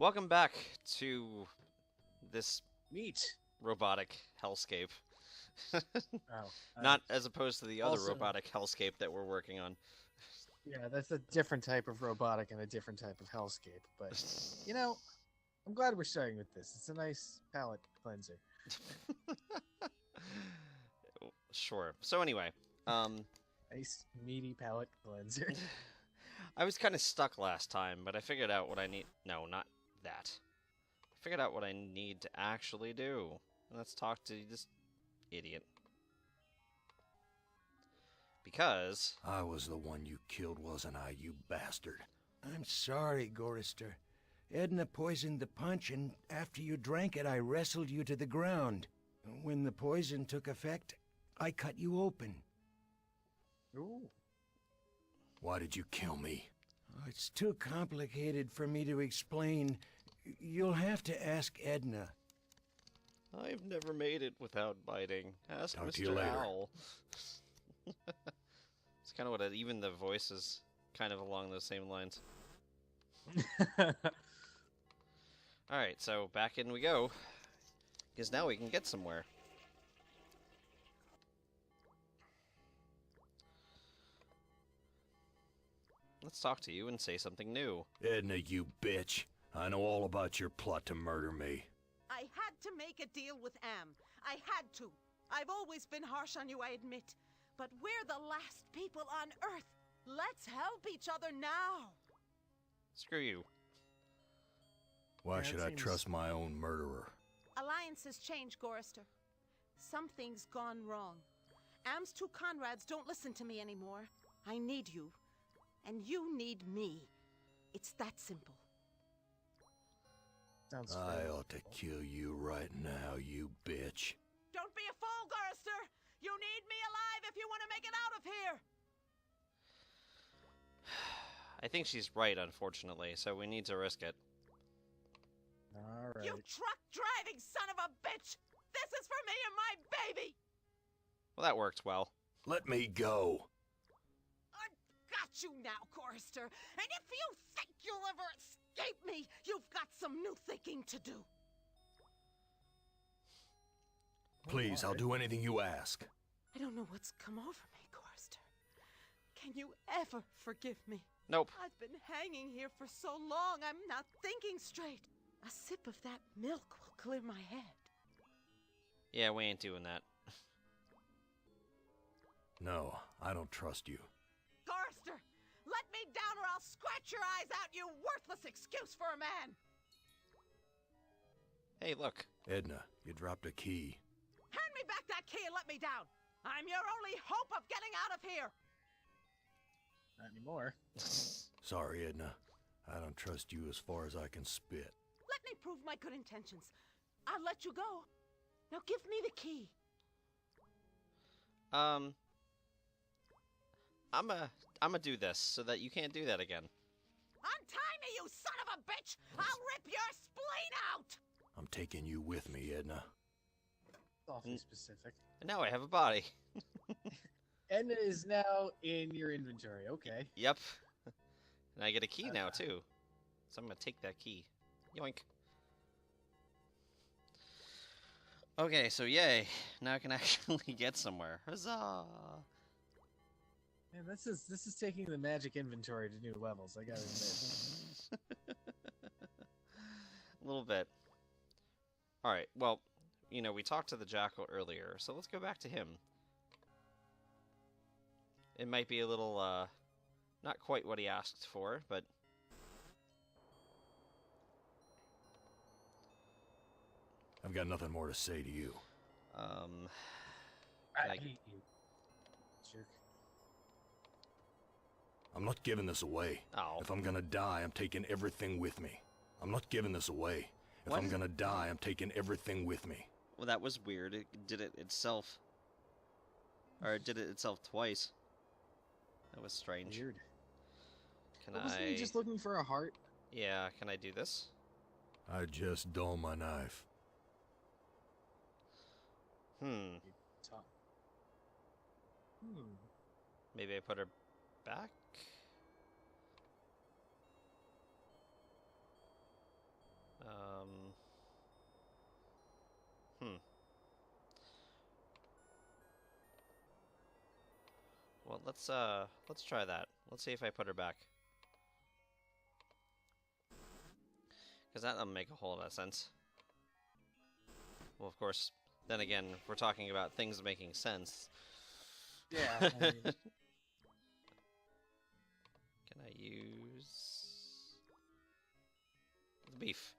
Welcome back to this Neat. robotic hellscape. Oh, Not as opposed to the other also, robotic hellscape that we're working on. yeah, that's a different type of robotic and a different type of hellscape. But, I'm glad we're starting with this. It's a nice palate cleanser. Sure. So anyway, Nice, meaty palate cleanser. I was kind of stuck last time, but I figured out what I need. No, not that. I figured out what I need to actually do. Let's talk to this idiot. Because I was the one you killed, wasn't I, you bastard? I'm sorry, Gorrister. Edna poisoned the punch, and after you drank it, I wrestled you to the ground. When the poison took effect, I cut you open. Ooh. Why did you kill me? It's too complicated for me to explain. You'll have to ask Edna. I've never made it without biting. Ask Talk to you Mr. later. Owl. It's kind of what even the voice is kind of along those same lines. Alright, so back in we go. Because now we can get somewhere. Let's talk to you and say something new. Edna, you bitch. I know all about your plot to murder me. I had to make a deal with Am. I had to. I've always been harsh on you, I admit. But we're the last people on Earth. Let's help each other now. Screw you. Why Yeah, should it I seems- trust my own murderer? Alliances change, Gorrister. Something's gone wrong. Am's two Conrads don't listen to me anymore. I need you. And you need me. It's that simple. Sounds I fair. ought to kill you right now, you bitch. Don't be a fool, Gorrister! You need me alive if you want to make it out of here! I think she's right, unfortunately, so we need to risk it. All right. You truck-driving son of a bitch! This is for me and my baby! Well, that worked well. Let me go. I've got you now, Gorrister. And if you think you'll ever escape me, you've got some new thinking to do. Please, I'll do anything you ask. I don't know what's come over me, Gorrister. Can you ever forgive me? Nope. I've been hanging here for so long, I'm not thinking straight. A sip of that milk will clear my head. Yeah, we ain't doing that. No, I don't trust you. Gorrister, let me down or I'll scratch your eyes out, you worthless excuse for a man! Hey, look. Edna, you dropped a key. Hand me back that key and let me down! I'm your only hope of getting out of here! Not anymore. Sorry, Edna. I don't trust you as far as I can spit. Let me prove my good intentions. I'll let you go. Now give me the key. I'ma do this so that you can't do that again. Untie me, you son of a bitch! I'll rip your spleen out! I'm taking you with me, Edna. Awfully specific. And now I have a body. Edna is now in your inventory. Okay. Yep. And I get a key now, too. So I'm gonna take that key. Yoink. Okay, so yay. Now I can actually get somewhere. Huzzah! Man, this is taking the magic inventory to new levels. I gotta admit. A little bit. Alright, well, we talked to the Jackal earlier, so let's go back to him. It might be a little, not quite what he asked for, but... I've got nothing more to say to you. Can I I- hate you, jerk. I'm not giving this away. Oh. If I'm gonna die, I'm taking everything with me. I'm not giving this away. If What? I'm gonna die, I'm taking everything with me. Well, that was weird. It did it itself. Or it did it itself twice. That was strange. Weird. Can Wasn't I... he just looking for a heart? Yeah, can I do this? I just dull my knife. Hmm. Talk. Maybe I put her back? Well, let's try that. Let's see if I put her back. Because that'll make a whole lot of sense. Well, of course, then again, if we're talking about things making sense. Yeah. I mean, Can I use the beef?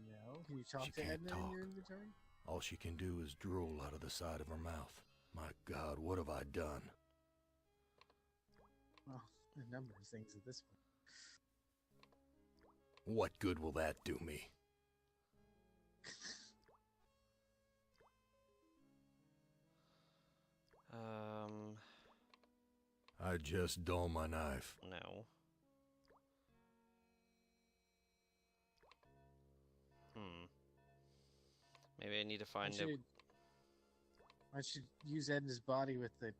no. Can you talk She to can't Edna in talk. your inventory? All she can do is drool out of the side of her mouth. My God, what have I done? Well, a number of things at this point. What good will that do me? I just dull my knife. No. Maybe I need to find a... I should use Edna's body with the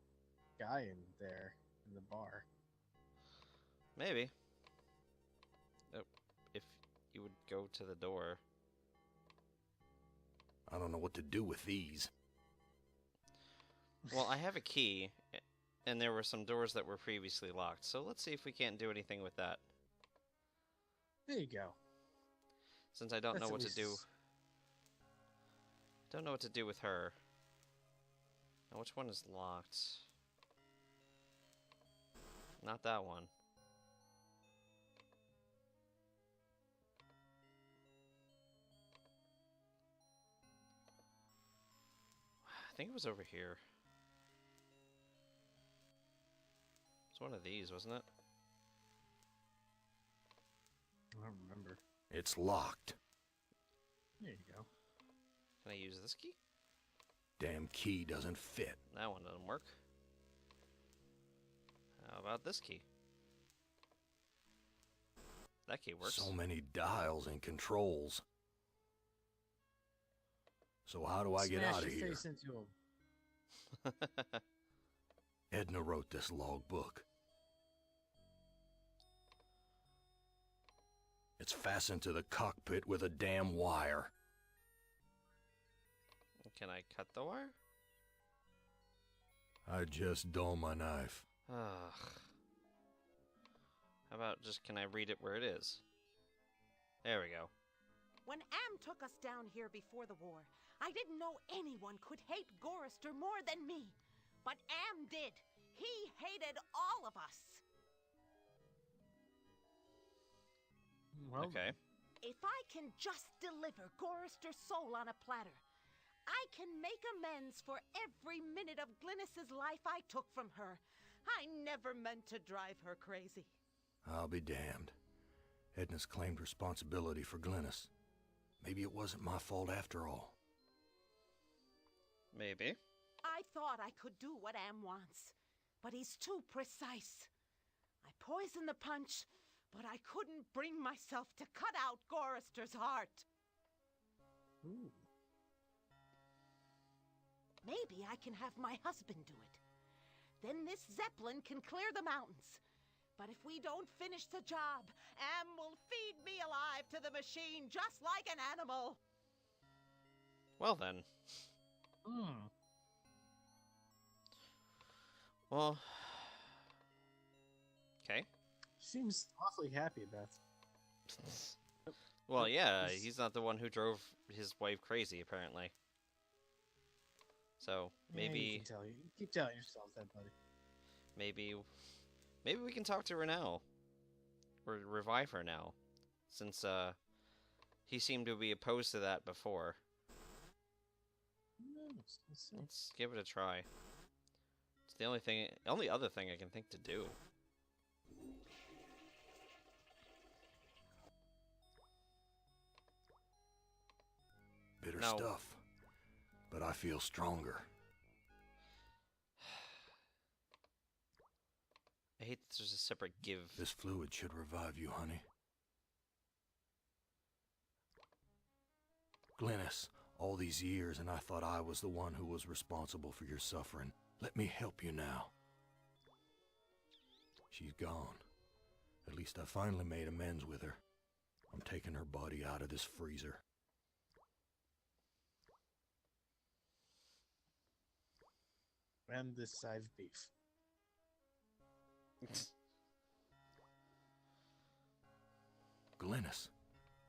guy in there in the bar. Maybe. Oh, if you would go to the door. I don't know what to do with these. Well, I have a key, and there were some doors that were previously locked, so let's see if we can't do anything with that. There you go. Since I don't That's know at what to do. least- Don't know what to do with her. Now, which one is locked? Not that one. I think it was over here. It's one of these, wasn't it? I don't remember. It's locked. There you go. Can I use this key? Damn key doesn't fit. That one doesn't work. How about this key? That key works. So many dials and controls. So how do I get Smash out of your here? face into a... Edna wrote this logbook. It's fastened to the cockpit with a damn wire. Can I cut the wire? I just dull my knife. Ugh. How about just can I read it where it is? There we go. When Am took us down here before the war, I didn't know anyone could hate Gorrister more than me. But Am did. He hated all of us. Well, Okay. If I can just deliver Gorrister's soul on a platter, I can make amends for every minute of Glynis's life I took from her. I never meant to drive her crazy. I'll be damned. Edna's claimed responsibility for Glynis. Maybe it wasn't my fault after all. Maybe. I thought I could do what Am wants, but he's too precise. I poisoned the punch, but I couldn't bring myself to cut out Gorrister's heart. ooh. Maybe I can have my husband do it. Then this Zeppelin can clear the mountains. But if we don't finish the job, Am will feed me alive to the machine just like an animal. Well then. Hmm. Well. Okay. Seems awfully happy about it. Well, yeah, he's not the one who drove his wife crazy, apparently. So, Yeah, you maybe, can tell you keep telling yourself that, buddy. maybe we can talk to her now. Or revive her now. Since, he seemed to be opposed to that before. Let's see. Let's give it a try. It's the only other thing I can think to do. Bitter No. stuff. But I feel stronger. I hate that there's a separate give. This fluid should revive you, honey. Glynis, all these years and I thought I was the one who was responsible for your suffering. Let me help you now. She's gone. At least I finally made amends with her. I'm taking her body out of this freezer. and this side of beef. Glynis,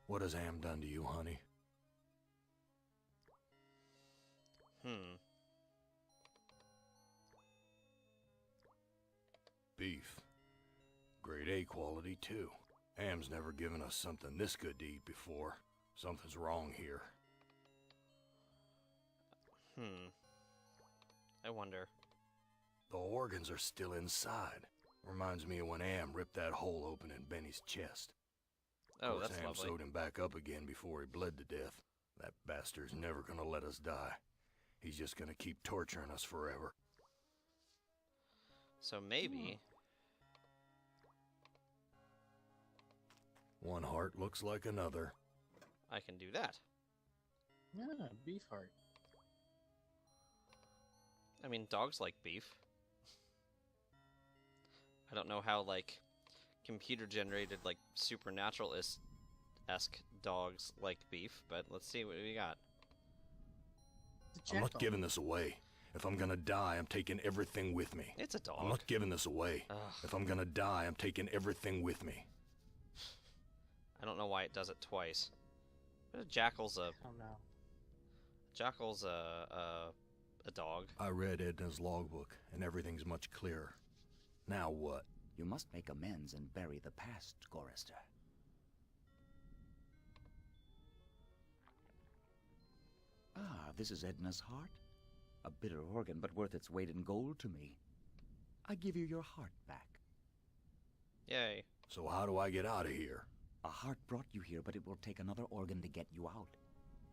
what has Am done to you, honey? Beef. Grade A quality, too. Am's never given us something this good to eat before. Something's wrong here. I wonder. The organs are still inside. Reminds me of when Am ripped that hole open in Benny's chest. Oh, Of course, that's Am lovely. sewed him back up again before he bled to death. That bastard's never gonna let us die. He's just gonna keep torturing us forever. So maybe... One heart looks like another. I can do that. Yeah, beef heart. I mean, dogs like beef. I don't know how, like, computer-generated, like, supernatural-esque dogs like beef, but let's see what we got. I'm not giving this away. If I'm gonna die, I'm taking everything with me. It's a dog. I'm not giving this away. Ugh. If I'm gonna die, I'm taking everything with me. I don't know why it does it twice. But a jackal's a... Oh no. Jackal's a dog. I read Edna's logbook, and everything's much clearer. Now what? You must make amends and bury the past, Gorrister. Ah, this is Edna's heart. A bitter organ, but worth its weight in gold to me. I give you your heart back. Yay. So how do I get out of here? A heart brought you here, but it will take another organ to get you out.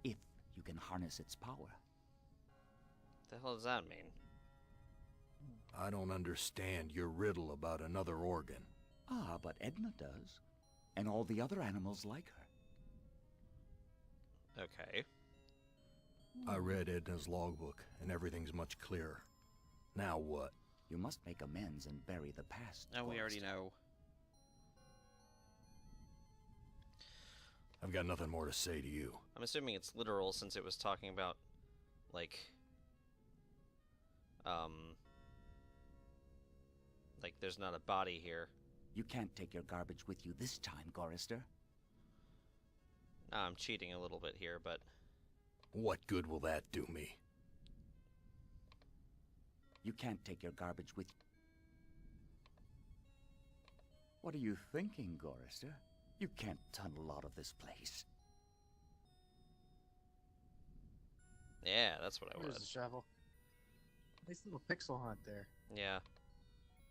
If you can harness its power. The hell does that mean? I don't understand your riddle about another organ. Ah, but Edna does. And all the other animals like her. Okay. I read Edna's logbook, and everything's much clearer. Now what? You must make amends and bury the past. Now we already Gorrister. know. I've got nothing more to say to you. I'm assuming it's literal since it was talking about, like, like there's not a body here. You can't take your garbage with you this time, Gorrister. Nah, I'm cheating a little bit here, but What good will that do me? You can't take your garbage with you. What are you thinking, Gorrister? You can't tunnel out of this place. yeah, that's what I Here's wanted. the shovel. Nice little pixel hunt there. Yeah.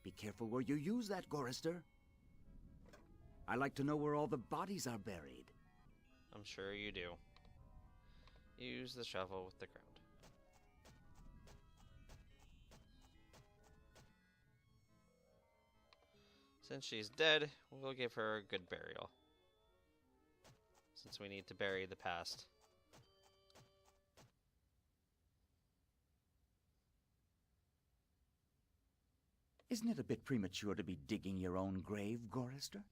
Be careful where you use that, Gorrister. I like to know where all the bodies are buried. I'm sure you do. Use the shovel with the ground. Since she's dead, we'll give her a good burial. Since we need to bury the past. Isn't it a bit premature to be digging your own grave, Gorrister?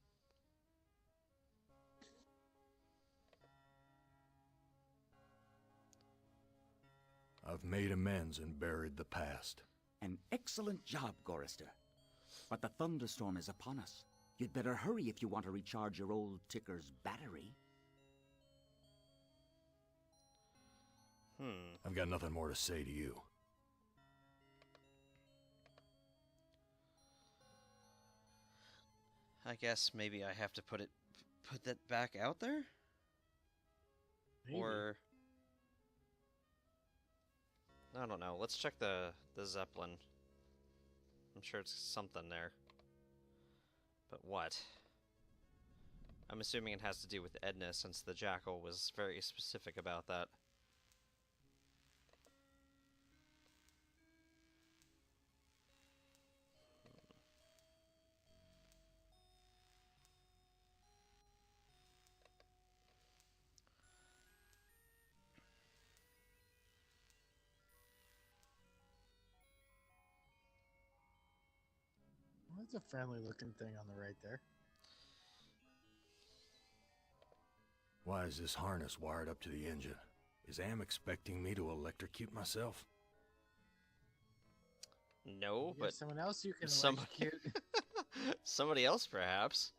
I've made amends and buried the past. An excellent job, Gorrister. But the thunderstorm is upon us. You'd better hurry if you want to recharge your old ticker's battery. I've got nothing more to say to you. I guess maybe I have to put that back out there? Maybe. Or I don't know. Let's check the Zeppelin. I'm sure it's something there. But what? I'm assuming it has to do with Edna since the jackal was very specific about that. That's a friendly looking thing on the right there. Why is this harness wired up to the engine? Is Am expecting me to electrocute myself? No, You but have someone else you can somebody, electrocute. somebody else perhaps.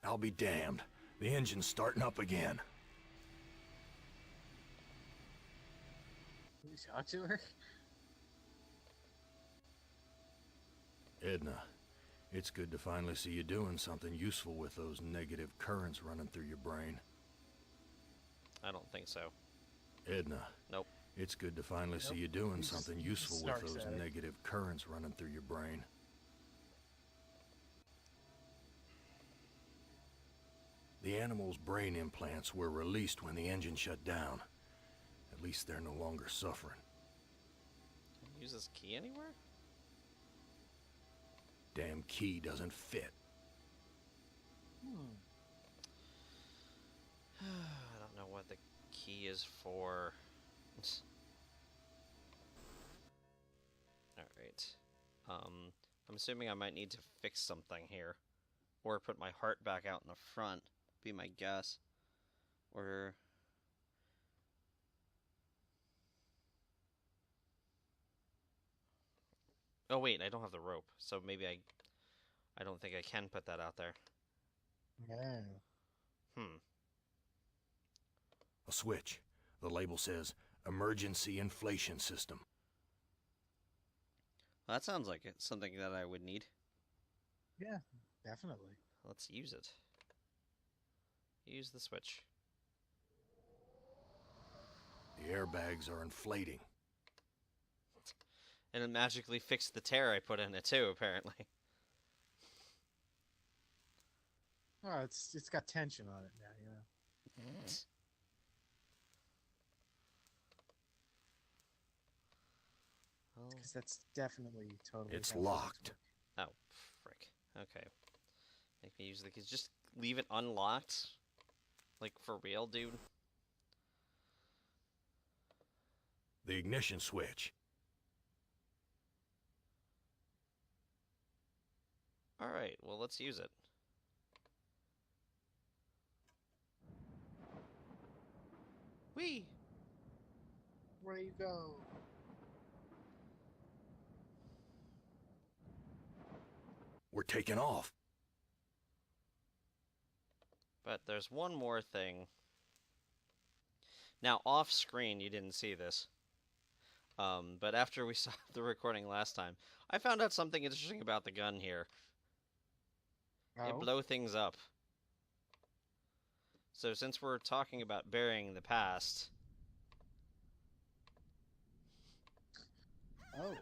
I'll be damned. The engine's starting up again. Can you talk to her? Edna, it's good to finally see you doing something useful with those negative currents running through your brain. I don't think so. Edna. Nope. It's good to finally see you doing something useful with snarks those at it. negative currents running through your brain. The animal's brain implants were released when the engine shut down. At least they're no longer suffering. Can you use this key anywhere? Damn key doesn't fit. I don't know what the key is for. Alright. I'm assuming I might need to fix something here. Or put my heart back out in the front, be my guess. Or... Oh wait, I don't have the rope, so maybe I don't think I can put that out there. Yeah. A switch. The label says, Emergency Inflation System. Well, that sounds like it's something that I would need. Yeah, definitely. Let's use it. Use the switch. The airbags are inflating. And it magically fixed the tear I put in it too, apparently. Oh, it's got tension on it now, you know. Well, Because that's definitely totally. It's how it works. locked. oh, frick. Okay. Make me use the keys. Just leave it unlocked? Like, for real, dude? The ignition switch. Alright, well, let's use it. Whee! Where you go? We're taking off. But there's one more thing. Now, off screen, you didn't see this. But after we saw the recording last time, I found out something interesting about the gun here. They Oh, blow things up. So since we're talking about burying the past, oh.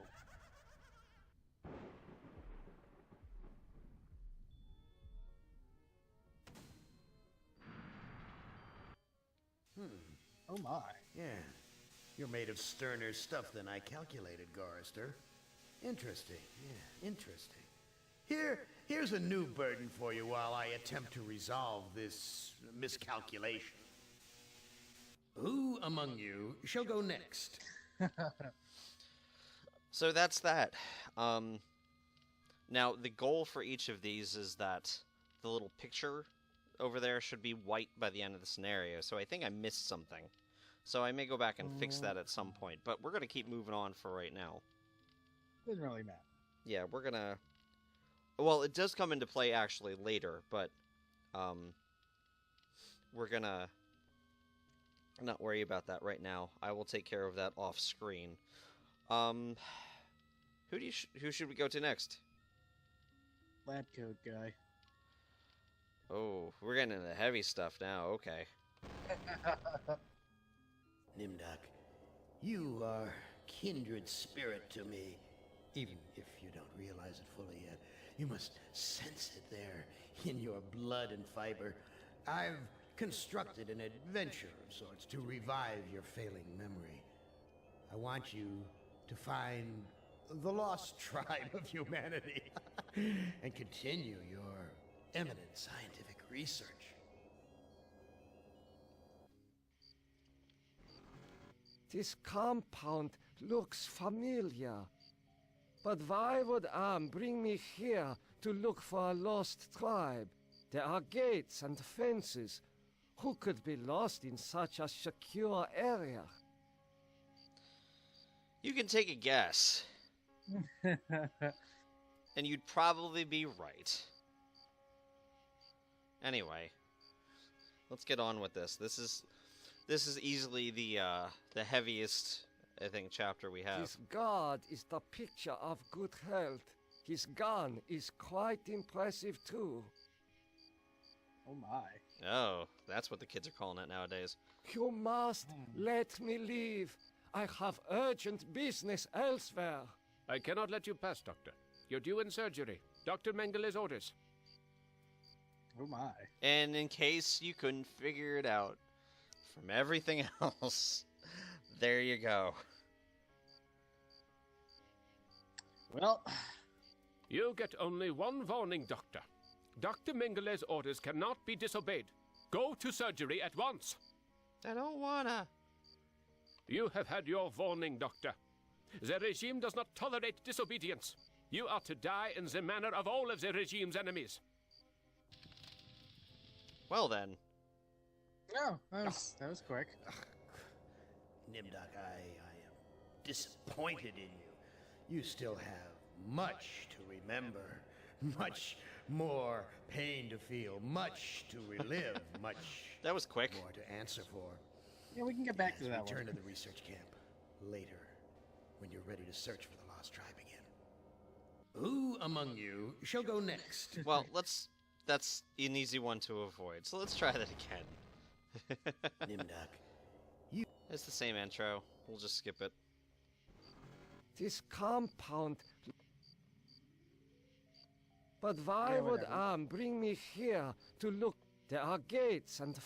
Oh my. Yeah. You're made of sterner stuff than I calculated, Gorrister. Interesting. Yeah, interesting. Here's a new burden for you while I attempt to resolve this miscalculation. Who among you shall go next? so that's that. Now the goal for each of these is that the little picture over there should be white by the end of the scenario. So I think I missed something. So I may go back and fix that at some point. But we're gonna keep moving on for right now. Doesn't really matter. Yeah, we're gonna... Well, it does come into play actually later, but we're gonna not worry about that right now. I will take care of that off screen. Who should we go to next? Lab coat guy. Oh, we're getting into heavy stuff now. Okay. Nimdak, you are kindred spirit to me, even if you don't realize it fully yet. You must sense it there, in your blood and fiber. I've constructed an adventure of sorts to revive your failing memory. I want you to find the lost tribe of humanity and continue your eminent scientific research. This compound looks familiar. But why would Am bring me here to look for a lost tribe? There are gates and fences. Who could be lost in such a secure area? You can take a guess, and you'd probably be right. Anyway, let's get on with this. This is easily the heaviest, I think, chapter we have. His guard is the picture of good health. His gun is quite impressive too. Oh my. Oh, that's what the kids are calling it nowadays. You must let me leave. I have urgent business elsewhere. I cannot let you pass, Doctor. You're due in surgery. Dr. Mengeles' orders. Oh my. And in case you couldn't figure it out from everything else, there you go. Well, You get only one warning, Doctor. Dr. Mengeles' orders cannot be disobeyed. Go to surgery at once. I don't wanna. You have had your warning, Doctor. The regime does not tolerate disobedience. You are to die in the manner of all of the regime's enemies. Well then. no, that was quick. Nimdok, I am disappointed in you. You still have much to remember, much more pain to feel, much to relive, much That was quick. more to answer for. Yeah, we can get back to As that we return one. to the research camp later, when you're ready to search for the lost tribe again. Who among you shall go next? Well, that's an easy one to avoid, so let's try that again. Nimdok, It's the same intro. We'll just skip it. This compound. But why Yeah, would whatever. Am bring me here to look? There are gates and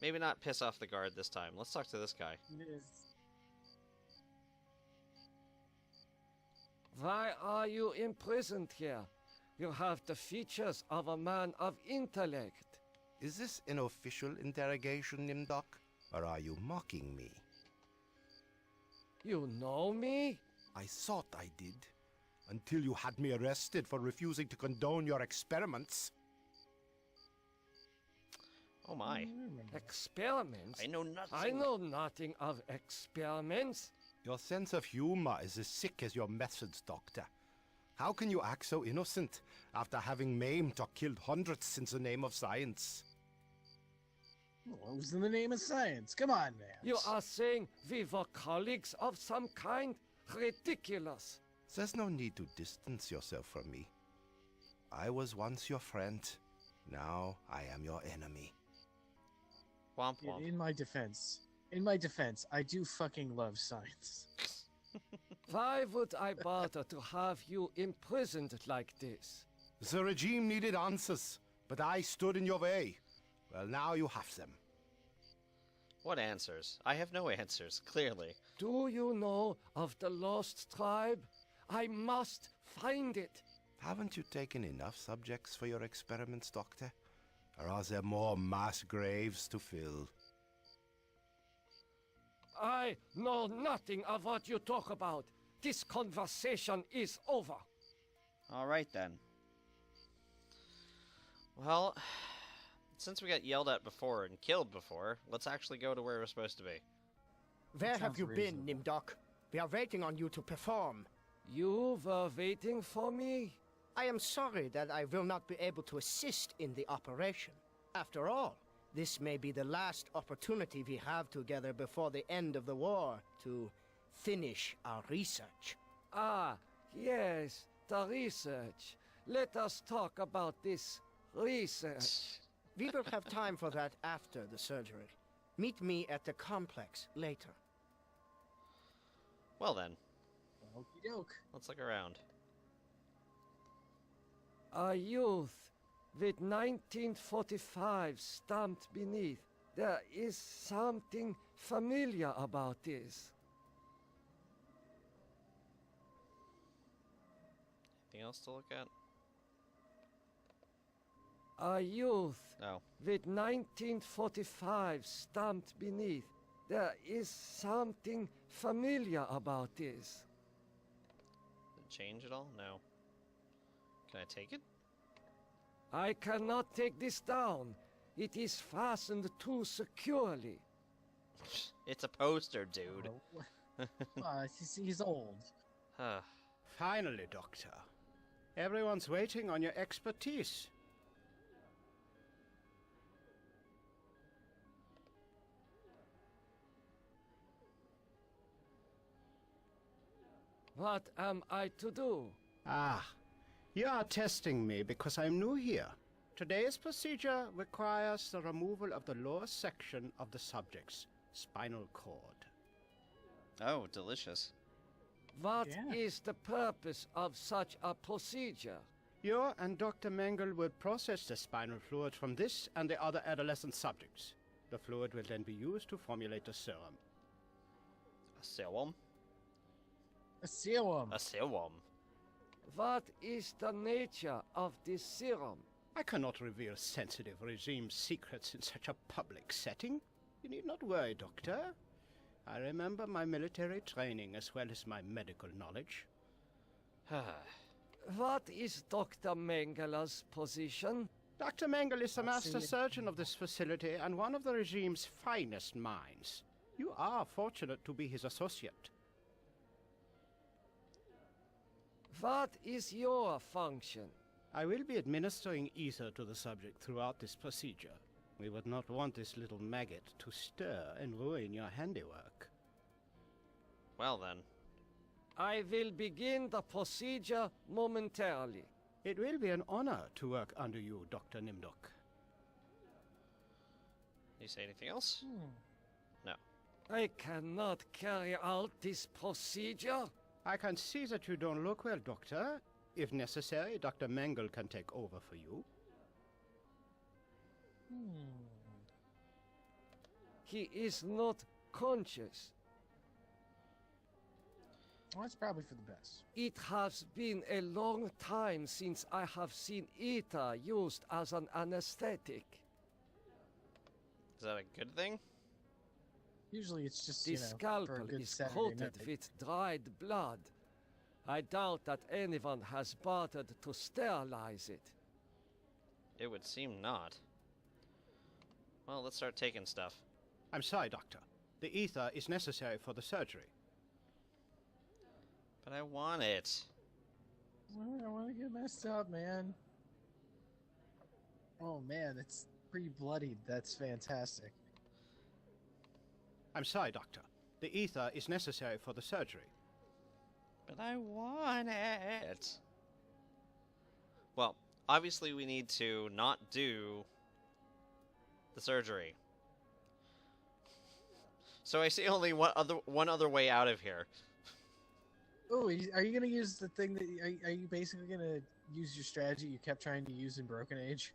Maybe not piss off the guard this time. Let's talk to this guy. Why are you imprisoned here? You have the features of a man of intellect. Is this an official interrogation, Nimdok? Or are you mocking me? You know me? I thought I did. Until you had me arrested for refusing to condone your experiments. Oh my. Experiments? I know nothing. I know nothing of experiments. Your sense of humor is as sick as your methods, Doctor. How can you act so innocent after having maimed or killed hundreds in the name of science? What was in the name of science? Come on, man. You are saying we were colleagues of some kind? Ridiculous. There's no need to distance yourself from me. I was once your friend. Now I am your enemy. Womp womp. In my defense, I do fucking love science. Why would I bother to have you imprisoned like this? The regime needed answers, but I stood in your way. Well, now you have them. What answers? I have no answers, clearly. Do you know of the lost tribe? I must find it. Haven't you taken enough subjects for your experiments, Doctor? Or are there more mass graves to fill? I know nothing of what you talk about. This conversation is over. Alright then. Well, since we got yelled at before and killed before, let's actually go to where we're supposed to be. Where have sounds you been, reasonable. Nimdok? We are waiting on you to perform. You were waiting for me? I am sorry that I will not be able to assist in the operation. After all, this may be the last opportunity we have together before the end of the war to finish our research. Ah, yes, the research. Let us talk about this research. We will have time for that after the surgery. Meet me at the complex later. Well then, Okie doke. let's look around. A youth with 1945 stamped beneath. There is something familiar about this. Anything else to look at? A youth No. with 1945 stamped beneath. There is something familiar about this. Did it change at all? No. Can I take it? I cannot take this down. It is fastened too securely. It's a poster, dude. He's old. Huh. Finally, Doctor. Everyone's waiting on your expertise. What am I to do? Ah, you are testing me because I'm new here. Today's procedure requires the removal of the lower section of the subject's spinal cord. Oh, delicious. What Yeah. is the purpose of such a procedure? You and Dr. Mengel will process the spinal fluid from this and the other adolescent subjects. The fluid will then be used to formulate a serum. A serum? A serum. A serum? What is the nature of this serum? I cannot reveal sensitive regime secrets in such a public setting. You need not worry, Doctor. I remember my military training as well as my medical knowledge. What is Dr. Mengeler's position? Dr. Mengel is the Let's see master it. surgeon of this facility and one of the regime's finest minds. You are fortunate to be his associate. What is your function? I will be administering ether to the subject throughout this procedure. We would not want this little maggot to stir and ruin your handiwork. Well then. I will begin the procedure momentarily. It will be an honor to work under you, Dr. Nimdok. You say anything else? No. I cannot carry out this procedure. I can see that you don't look well, Doctor. If necessary, Dr. Mengel can take over for you. He is not conscious. Well, that's probably for the best. It has been a long time since I have seen ether used as an anesthetic. Is that a good thing? Usually it's just, The for a scalpel good is Saturday coated night. with dried blood. I doubt that anyone has bothered to sterilize it. It would seem not. Well, let's start taking stuff. I'm sorry, Doctor. The ether is necessary for the surgery. But I want it. I don't want to get messed up, man. Oh man, it's pretty bloodied. That's fantastic. I'm sorry, Doctor. The ether is necessary for the surgery. But I want it. Well, obviously we need to not do the surgery. So I see only one other way out of here. Oh, are you gonna use the thing that? Are you basically gonna use your strategy you kept trying to use in Broken Age?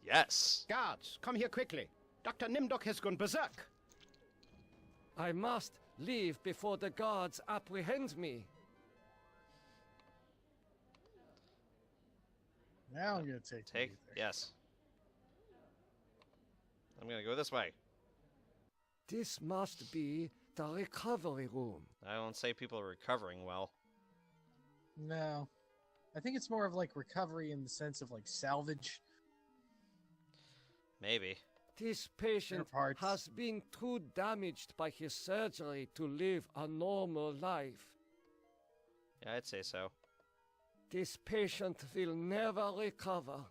Yes. Guards, come here quickly. Dr. Nimdok has gone berserk. I must leave before the guards apprehend me. Now I'm gonna take. the Take. ether. Yes. I'm gonna go this way. This must be the recovery room. I don't say people are recovering well. No, I think it's more of like recovery in the sense of like salvage. Maybe. This patient parts. has been too damaged by his surgery to live a normal life. Yeah, I'd say so. This patient will never recover.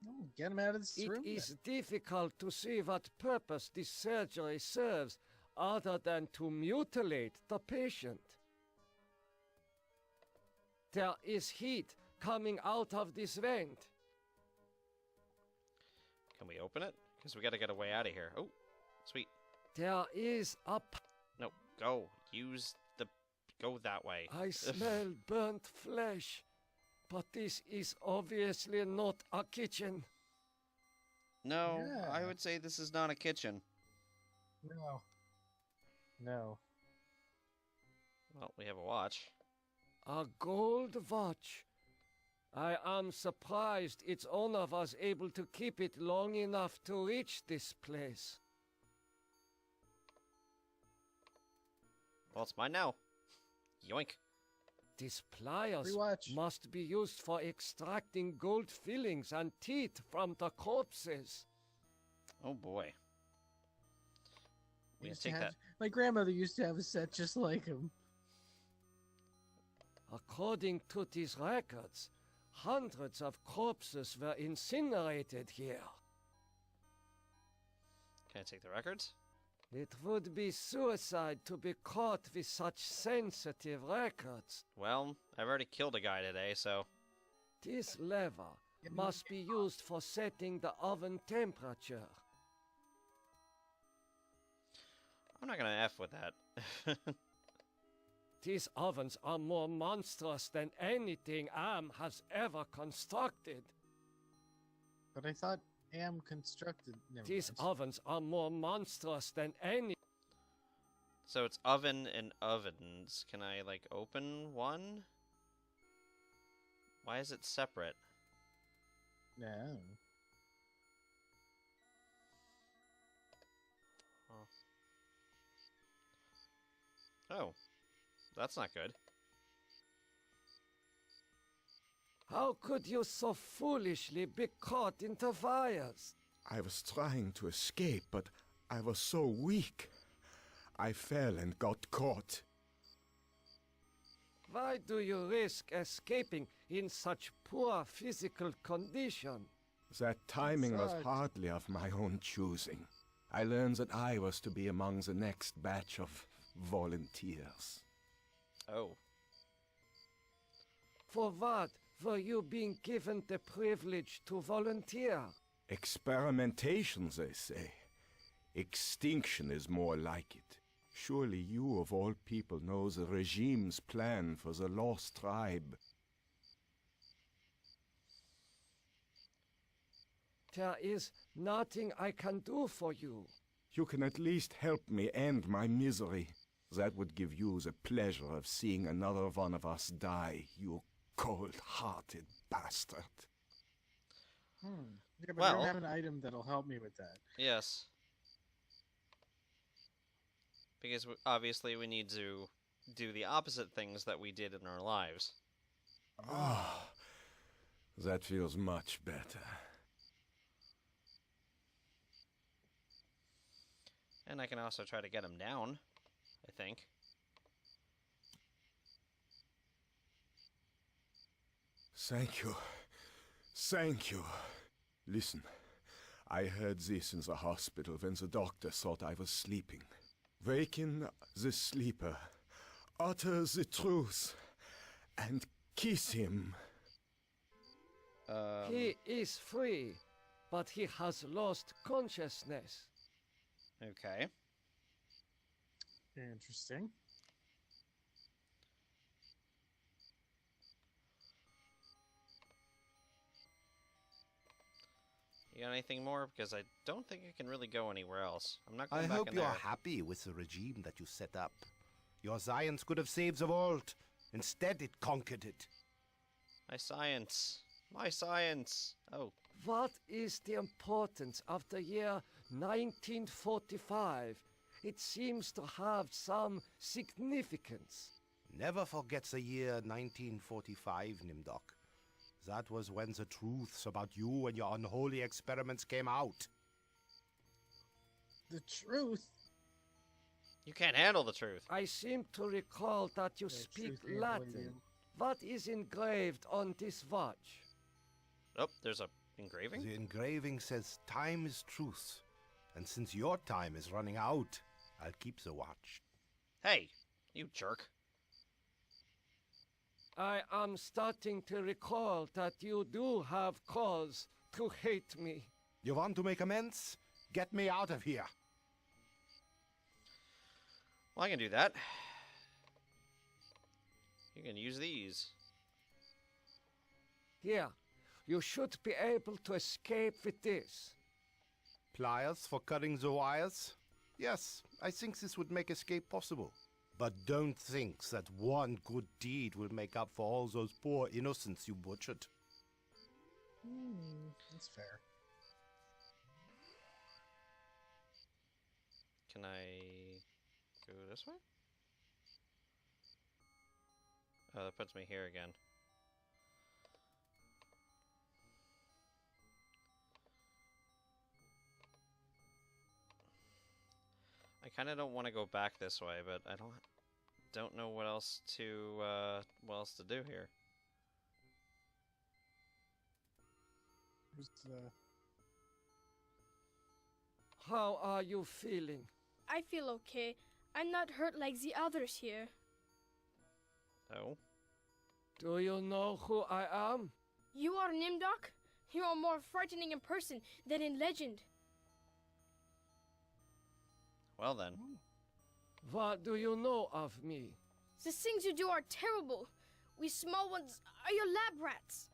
Oh, get him out of this It room. is difficult to see what purpose this surgery serves other than to mutilate the patient. There is heat coming out of this vent. Can we open it? Because we gotta get a way out of here. Oh, sweet. There is a... No, go. Use the... Go that way. I smell burnt flesh. But this is obviously not a kitchen. No, I Yeah. would say this is not a kitchen. No. No. Well, we have a watch. A gold watch. I am surprised its owner was able to keep it long enough to reach this place. Well, it's mine now. Yoink. These pliers Free watch. must be used for extracting gold fillings and teeth from the corpses. Oh boy. We Used to take have- that. My grandmother used to have a set just like him. According to these records, hundreds of corpses were incinerated here. Can I take the records? It would be suicide to be caught with such sensitive records. Well, I've already killed a guy today, so... This lever must be used for setting the oven temperature. I'm not gonna F with that. These ovens are more monstrous than anything Am has ever constructed. But I thought Am constructed. Never These mind. ovens are more monstrous than any. So it's oven and ovens. Can I, like, open one? Why is it separate? No. Oh. That's not good. How could you so foolishly be caught into fires? I was trying to escape, but I was so weak. I fell and got caught. Why do you risk escaping in such poor physical condition? That timing was Sucked. hardly of my own choosing. I learned that I was to be among the next batch of volunteers. Oh. For what were you being given the privilege to volunteer? Experimentation, they say. Extinction is more like it. Surely you, of all people, know the regime's plan for the lost tribe. There is nothing I can do for you. You can at least help me end my misery. That would give you the pleasure of seeing another one of us die, you cold-hearted bastard. Yeah, but I Well- don't have an item that'll help me with that. Yes. Because obviously we need to do the opposite things that we did in our lives. Ah, that feels much better. And I can also try to get him down, I think. Thank you. Thank you. Listen, I heard this in the hospital when the doctor thought I was sleeping. Waken the sleeper, utter the truth, and kiss him. He is free, but he has lost consciousness. Okay. Interesting. You got anything more? Because I don't think I can really go anywhere else. I'm not I going back hope in you're there. happy with the regime that you set up. Your science could have saved the world. Instead, it conquered it. My science. My science. Oh. What is the importance of the year 1945? It seems to have some significance. Never forget the year 1945, Nimdok. That was when the truths about you and your unholy experiments came out. The truth. You can't handle the truth. I seem to recall that you Yeah, speak truth can't Latin. believe you. What is engraved on this watch? Oh, there's a engraving? The engraving says time is truth. And since your time is running out, I'll keep the watch. Hey, you jerk. I am starting to recall that you do have cause to hate me. You want to make amends? Get me out of here. Well, I can do that. You can use these. Here, you should be able to escape with this. Pliers for cutting the wires? Yes, I think this would make escape possible. But don't think that one good deed will make up for all those poor innocents you butchered. That's fair. Can I go this way? Oh, that puts me here again. I I kind of don't want to go back this way, but I don't know what else to do here. How are you feeling? I feel okay. I'm not hurt like the others here. Oh? Do you know who I am? You are Nimdok? You are more frightening in person than in legend. Well then. What do you know of me? The things you do are terrible. We small ones are your lab rats.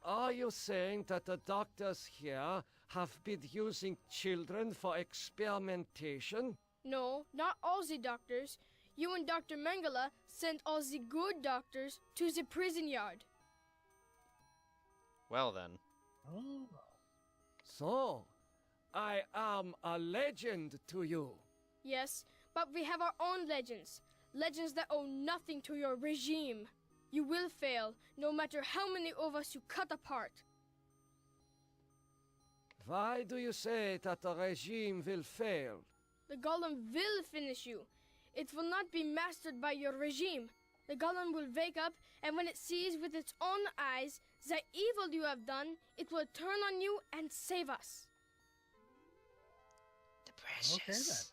Are you saying that the doctors here have been using children for experimentation? No, not all the doctors. You and Dr. Mengele sent all the good doctors to the prison yard. Well then. Oh. So, I am a legend to you. Yes, but we have our own legends. Legends that owe nothing to your regime. You will fail, no matter how many of us you cut apart. Why do you say that the regime will fail? The golem will finish you. It will not be mastered by your regime. The golem will wake up, and when it sees with its own eyes the evil you have done, it will turn on you and save us. The precious.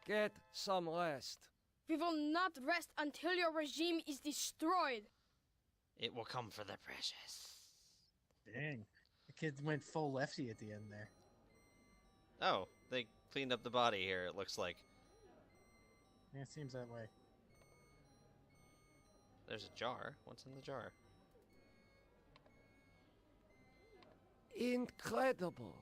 Okay then. Get some rest. We will not rest until your regime is destroyed. It will come for the precious. Dang. The kid went full lefty at the end there. Oh, they cleaned up the body here, it looks like. Yeah, it seems that way. There's a jar. What's in the jar? Incredible.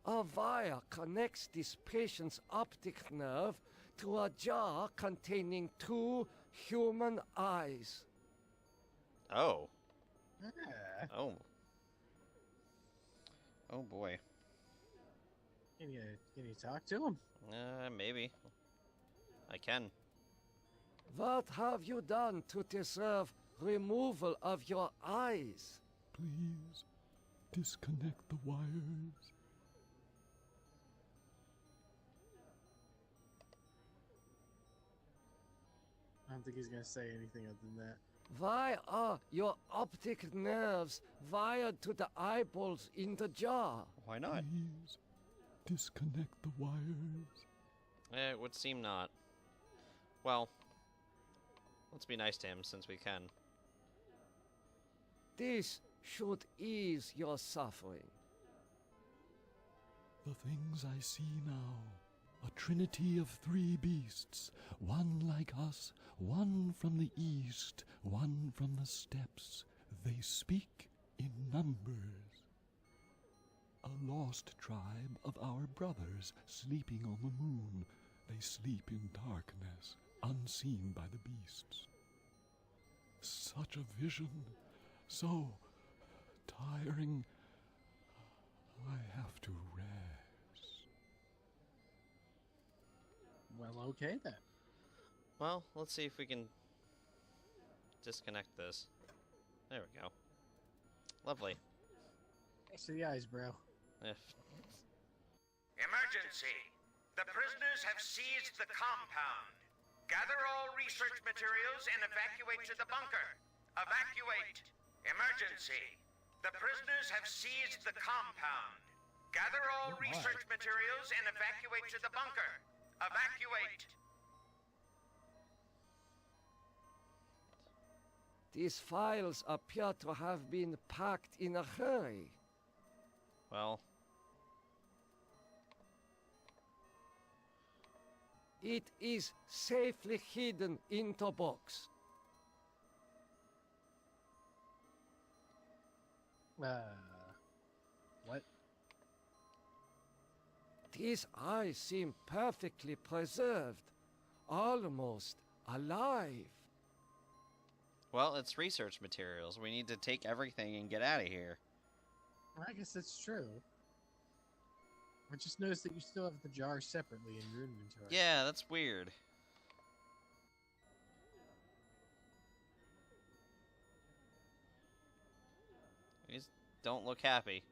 A wire connects this patient's optic nerve to a jar containing 2 human eyes. Oh. Ah. Oh. Oh boy. Can you talk to him? Maybe. I can. What have you done to deserve removal of your eyes? Please, disconnect the wires. I don't think he's gonna say anything other than that. Why are your optic nerves wired to the eyeballs in the jar? Why not? Please, disconnect the wires. It would seem not. Well, let's be nice to him since we can. This should ease your suffering. The things I see now, a trinity of 3 beasts, one like us, one from the east, one from the steppes. They speak in numbers. A lost tribe of our brothers sleeping on the moon. They sleep in darkness, unseen by the beasts. Such a vision, so tiring. I have to rest. Well, okay then. Well, let's see if we can disconnect this. There we go. Lovely. Thanks for the eyes, bro. Emergency! The prisoners have seized the compound. Gather all research materials and evacuate to the bunker. Evacuate! Emergency! The prisoners have seized the compound. Gather all research materials and evacuate to the bunker. Evacuate! These files appear to have been packed in a hurry. Well. It is safely hidden in the box. What? These eyes seem perfectly preserved, almost alive. Well, it's research materials. We need to take everything and get out of here. I guess that's true. I just noticed that you still have the jar separately in your inventory. Yeah, that's weird. You just don't look happy.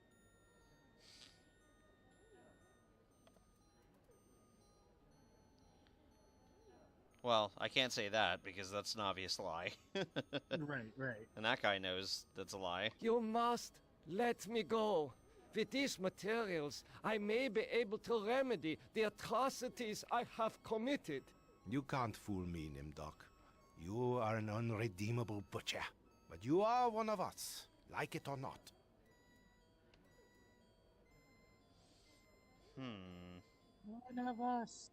Well, I can't say that because that's an obvious lie. Right. And that guy knows that's a lie. You must let me go. With these materials, I may be able to remedy the atrocities I have committed. You can't fool me, Nimdok. You are an unredeemable butcher. But you are one of us, like it or not. One of us.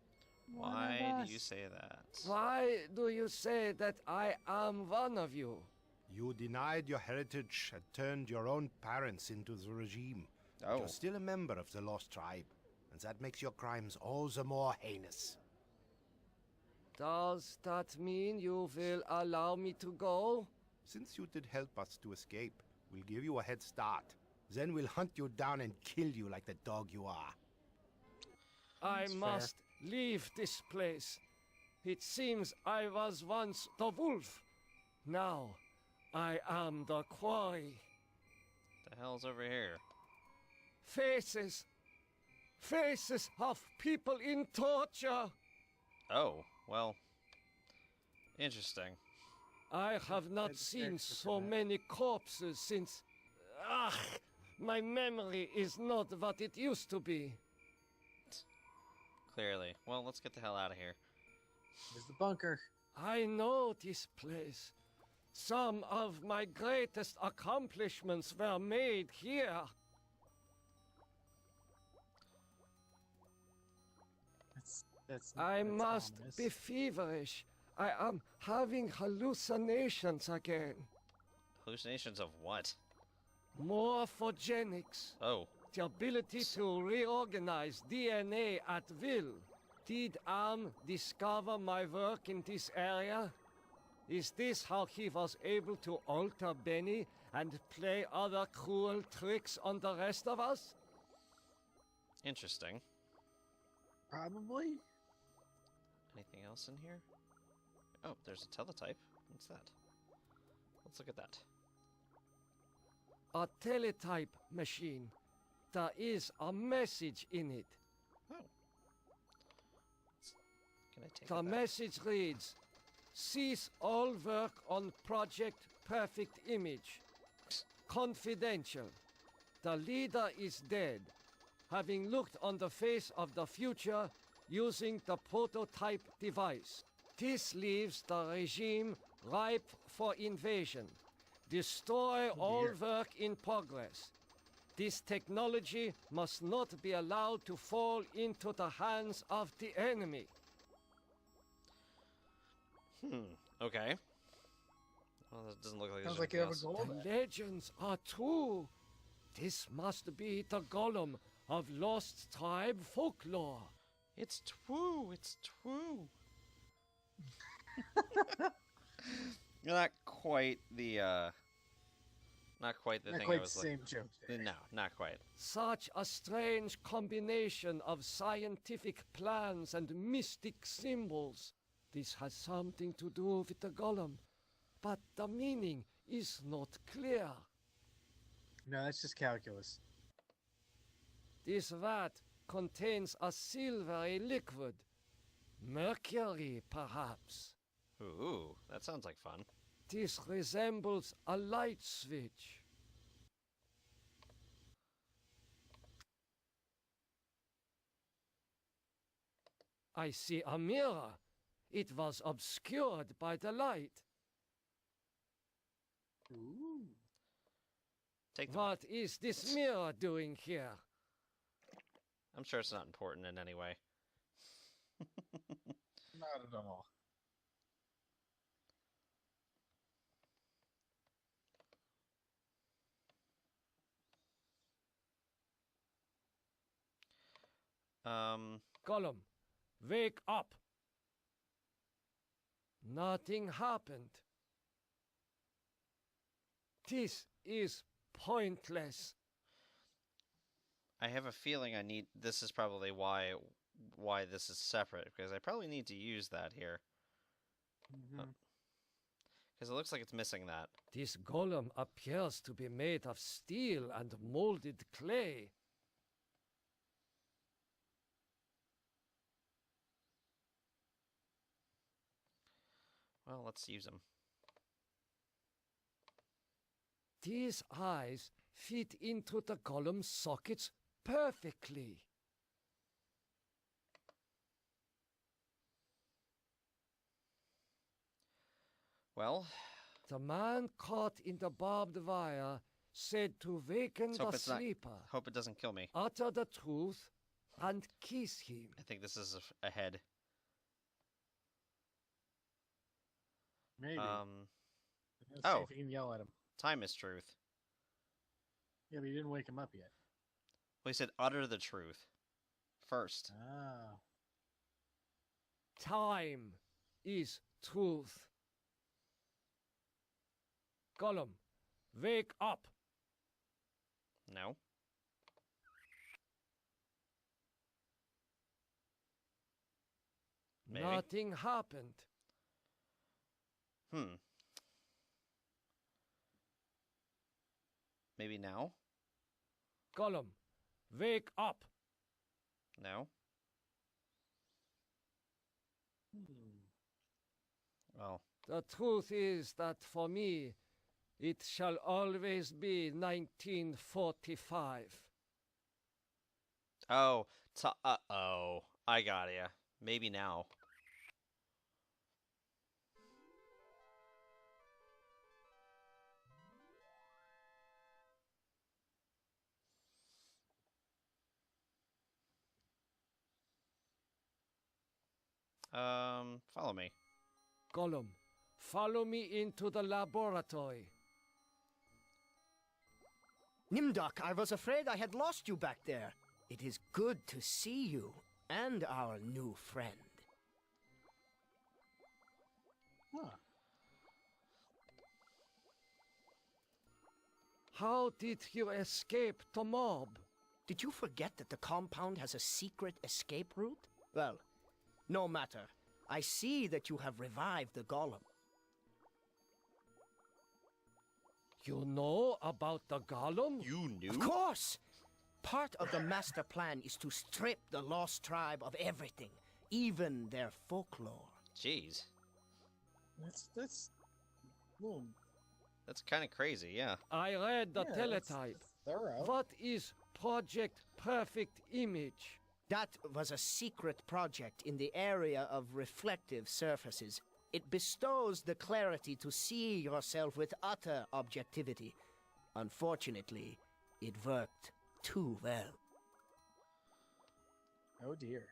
Why do you say that? Why do you say that I am one of you? You denied your heritage and turned your own parents into the regime. Oh. You're still a member of the Lost Tribe, and that makes your crimes all the more heinous. Does that mean you will allow me to go? Since you did help us to escape, we'll give you a head start. Then we'll hunt you down and kill you like the dog you are. I must leave this place. It seems I was once the wolf. Now I am the quarry. The hell's over here? Faces. Faces of people in torture. Oh, well. Interesting. I have not seen so many corpses since... Ah, my memory is not what it used to be. Clearly. Well, let's get the hell out of here. There's the bunker. I know this place. Some of my greatest accomplishments were made here. That's I must ominous. be feverish. I am having hallucinations again. Hallucinations of what? Morphogenics. Oh. The ability to reorganize DNA at will. Did Am discover my work in this area? Is this how he was able to alter Benny and play other cruel tricks on the rest of us? Interesting. Probably. Anything else in here? Oh, there's a teletype. What's that? Let's look at that. A teletype machine. There is a message in it. Oh. Can I take The it back? message reads, cease all work on Project Perfect Image. Confidential. The leader is dead, having looked on the face of the future using the prototype device. This leaves the regime ripe for invasion. Destroy all work in progress. This technology must not be allowed to fall into the hands of the enemy. Okay. Well, that doesn't look like Sounds there's like you have a anything goal. The legends are true. This must be the golem of Lost Tribe folklore. It's true. It's true. Not quite the Not thing quite I was the same joke there. No, not quite. Such a strange combination of scientific plans and mystic symbols. This has something to do with the golem, but the meaning is not clear. No, that's just calculus. This vat contains a silvery liquid. Mercury, perhaps. Ooh, that sounds like fun. This resembles a light switch. I see a mirror. It was obscured by the light. Ooh. Take the What is this mirror doing here? I'm sure it's not important in any way. Not at all. Gollum, wake up! Nothing happened. This is pointless. I have a feeling this is probably why this is separate, because I probably need to use that here. Because it looks like it's missing that. This golem appears to be made of steel and molded clay. Well, let's use them. These eyes fit into the golem's sockets perfectly. Well, the man caught in the barbed wire said to waken the sleeper. Hope it doesn't kill me. Utter the truth and kiss him. I think this is ahead. Maybe. Let's Oh. see if you can yell at him. Time is truth. Yeah, but you didn't wake him up yet. Well, he said utter the truth first. Ah. Time is truth. Gollum, wake up. No. Maybe. Nothing happened. Maybe now? Gollum, wake up. No. Well. The truth is that for me, it shall always be 1945. Oh. Uh-oh. I got ya. Maybe now. Follow me. Gollum, follow me into the laboratory. Nimdok, I was afraid I had lost you back there. It is good to see you and our new friend. Huh. How did you escape the mob? Did you forget that the compound has a secret escape route? Well, no matter. I see that you have revived the golem. You know about the golem? You knew? Of course! Part of the master plan is to strip the lost tribe of everything, even their folklore. Jeez. That's well, that's kind of crazy, yeah. I read the teletype. Thorough. What is Project Perfect Image? That was a secret project in the area of reflective surfaces. It bestows the clarity to see yourself with utter objectivity. Unfortunately, it worked too well. Oh dear.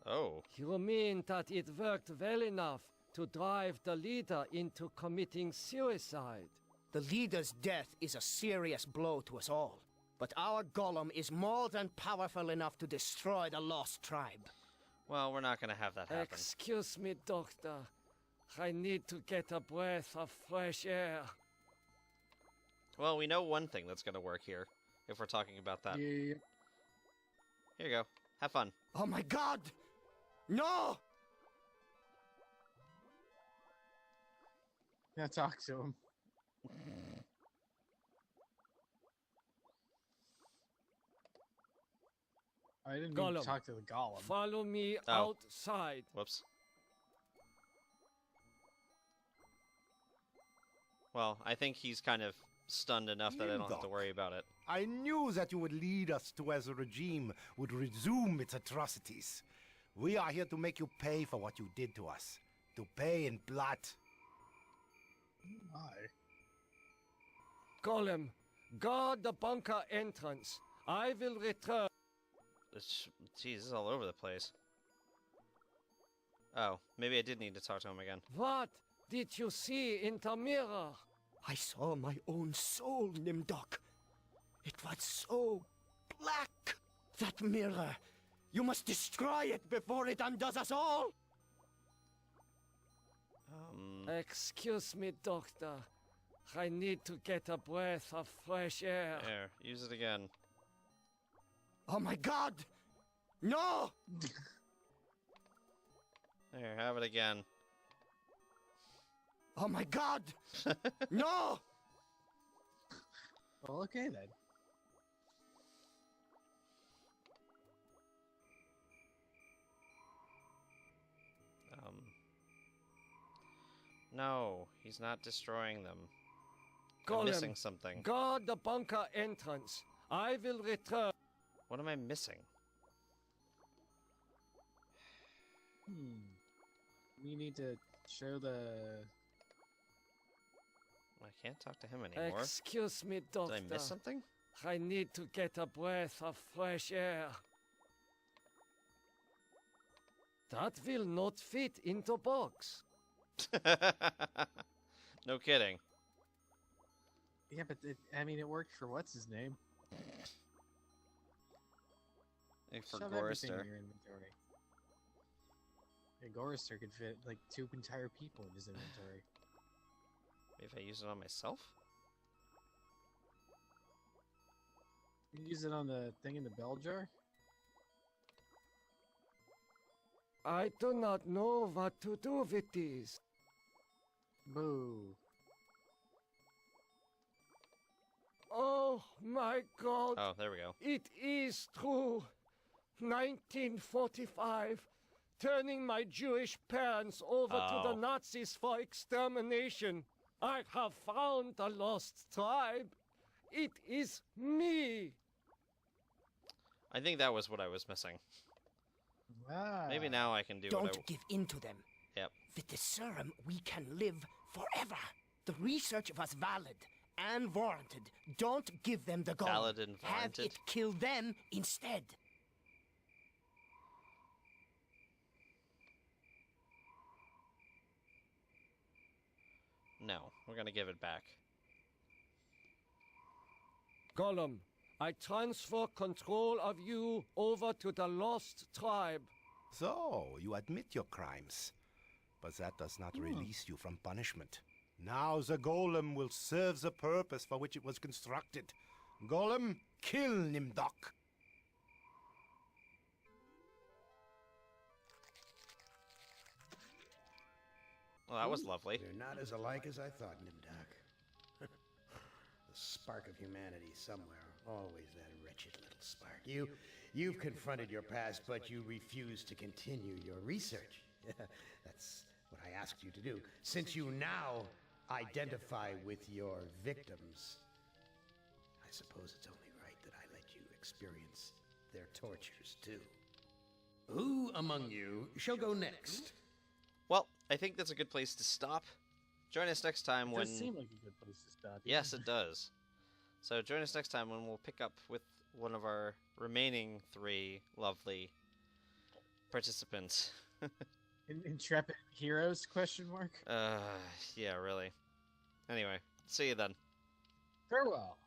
Oh. You mean that it worked well enough to drive the leader into committing suicide? The leader's death is a serious blow to us all. But our golem is more than powerful enough to destroy the lost tribe. Well, we're not gonna have that happen. Excuse me, Doctor. I need to get a breath of fresh air. Well, we know one thing that's gonna work here, if we're talking about that. Yeah. Here you go. Have fun. Oh my god! No! Now talk to him. I didn't mean to talk to the golem. Follow me outside. Whoops. Well, I think he's kind of stunned enough that I don't have to worry about it. I knew that you would lead us to where the regime would resume its atrocities. We are here to make you pay for what you did to us. To pay in blood. My. Golem, guard the bunker entrance. I will return. Jeez, this is all over the place. Oh, maybe I did need to talk to him again. What did you see in the mirror? I saw my own soul, Nimdok. It was so black. That mirror. You must destroy it before it undoes us all. Excuse me, Doctor. I need to get a breath of fresh air. There, use it again. Oh my god! No! There, have it again. Oh my god! No! Well, okay then. No, he's not destroying them. I'm Golem, missing something. guard the bunker entrance. I will return. What am I missing? We need to show the... I can't talk to him anymore. Excuse me, doctor. Did I miss something? I need to get a breath of fresh air. That will not fit into box. No kidding. Yeah, but it worked for what's his name? For Shove everything in Gorrister. your inventory. Yeah, Gorrister could fit like 2 entire people in his inventory. Maybe if I use it on myself? You can use it on the thing in the bell jar? I do not know what to do with these. Boo. Oh my God. Oh, there we go. It is true. 1945. Turning my Jewish parents over to the Nazis for extermination. I have found the lost tribe. It is me. I think that was what I was missing. Ah. Maybe now I can do Don't what I... give in to them. Yep. With the serum, we can live forever. The research was valid and warranted. Don't give them the gold. Valid and Have warranted? it kill them instead. No, we're gonna give it back. Gollum, I transfer control of you over to the lost tribe. So, you admit your crimes. But that does not release you from punishment. Now the golem will serve the purpose for which it was constructed. Golem, kill Nimdok. Well, that was lovely. You're not as alike as I thought, Nimdok. The spark of humanity somewhere. Always that wretched little spark. You've confronted your past, but you refuse to continue your research. That's what I asked you to do. Since you now identify with your victims, I suppose it's only right that I let you experience their tortures too. Who among you shall go next? Well, I think that's a good place to stop. Join us next time It when... does seem like a good place to stop. Yes, it does. So join us next time when we'll pick up with one of our remaining 3 lovely participants. Intrepid heroes? Question mark. Yeah, really. Anyway, see you then. Farewell.